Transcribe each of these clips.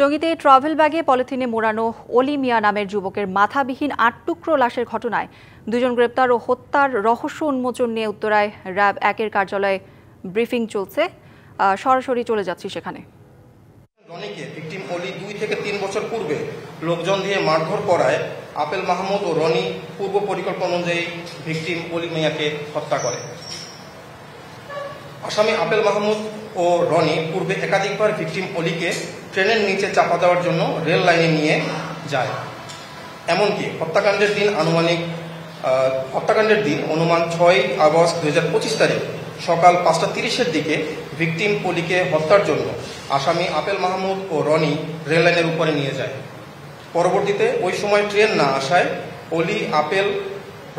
টঙ্গীতে travel ব্যাগে পলিথিনে মোড়ানো অলি মিয়া নামের যুবকের মাথাবিহীন ৮ টুকরো লাশের ঘটনায় দুজন গ্রেপ্তার ও হত্যার রহস্য উন্মোচন নিয়ে উত্তরায় র্যাব ১-এর কার্যালয়ে ব্রিফিং চলছে। সরাসরি চলে যাচ্ছি সেখানে। রনিকে ভিকটিম অলি 2 থেকে 3 বছর পূর্বে লোকজন দিয়ে মারধর করায় আপেল মাহমুদ ও রনি পূর্ব পরিকল্পনা অনুযায়ী ভিকটিম অলি মিয়াকে হত্যা করে। আসামি আপেল মাহমুদ ও রনি পূর্বে একাধিকবার ভিকটিম অলিকে ট্রেনের নিচে চাপা দেওয়ার জন্য রেল লাইনে নিয়ে যায়। এমনকি হত্যাকাণ্ডের দিন অনুমান 6 আগস্ট 2025 তারিখ সকাল 5:30-এর দিকে ভিকটিম অলিকে হত্যার জন্য আসামি আপেল মাহমুদ ও রনি রেল লাইনের উপরে নিয়ে যায়। পরবর্তীতে ওই সময় ট্রেন না আসায় অলি, আপেল,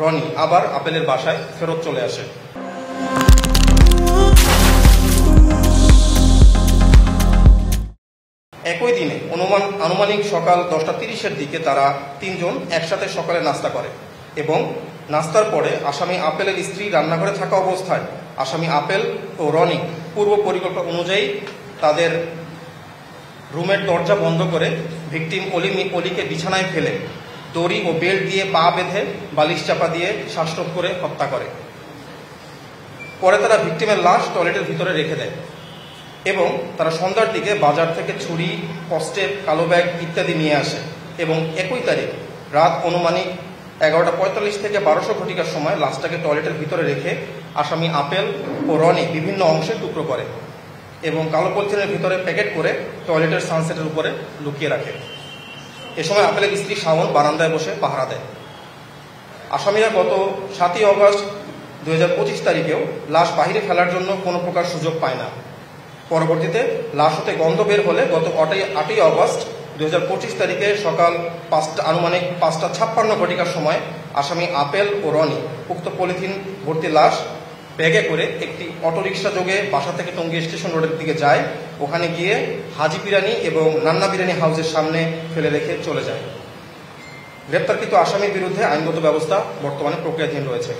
রনি আবার আপেলের বাসায় ফেরত চলে আসে। একই দিনে আনুমানিক সকাল 10:30-এর দিকে তারা তিনজন একসাথে সকালে নাস্তা করে এবং নাস্তার পরে আসামি আপেলের স্ত্রী রান্নাঘরে থাকা অবস্থায় আসামি আপেল ও রনি পূর্ব পরিকল্পনা অনুযায়ী তাদের রুমের দরজা বন্ধ করে ভিকটিম অলিকে বিছানায় ফেলে দড়ি ও বেল্ট দিয়ে পা বেঁধে বালিশ চাপা দিয়ে শ্বাসরোধ করে হত্যা করে। পরে তারা ভিকটিমের লাশ টয়লেটের ভিতরে রেখে দেয় এবং তারা সন্ধ্যার দিকে বাজার থেকে ছুরি, কস্টেপ, কালো ব্যাগ ইত্যাদি নিয়ে আসে এবং একই তারিখ রাত অনুমানিক 11:45 থেকে 1200 ঘটিকার সময় লাশটাকে টয়লেটের ভিতরে রেখে আসামি আপেল ও রনি বিভিন্ন অংশে টুকরো করে এবং কালো পলিথিনের ভিতরে প্যাকেট করে টয়লেটের সানসেটের উপরে লুকিয়ে রাখে। এ সময় আপেলের স্ত্রী শাওন বারান্দায় বসে পাহারা দেয়। আসামিরা গত 7 আগস্ট 2025 তারিখেও লাশ বাহিরে ফেলার জন্য কোনো প্রকার সুযোগ পায় না। পরবর্তীতে লাশ হতে গন্ধ বের হলে গত 8 আগস্ট 2025 তারিখে সকাল আনুমানিক 5:56 ঘটিকার সময় আসামি আপেল ও রনি উক্ত পলিথিন ভর্তি লাশ ব্যাগে করে একটি অটোরিকশা যোগে বাসা থেকে টঙ্গী স্টেশন রোডের দিকে যায়। ওখানে গিয়ে হাজি বিরিয়ানি এবং নান্না বিরিয়ানি হাউসের সামনে ফেলে রেখে চলে যায়। গ্রেপ্তারকৃত আসামির বিরুদ্ধে আইনগত ব্যবস্থা বর্তমানে প্রক্রিয়াধীন রয়েছে।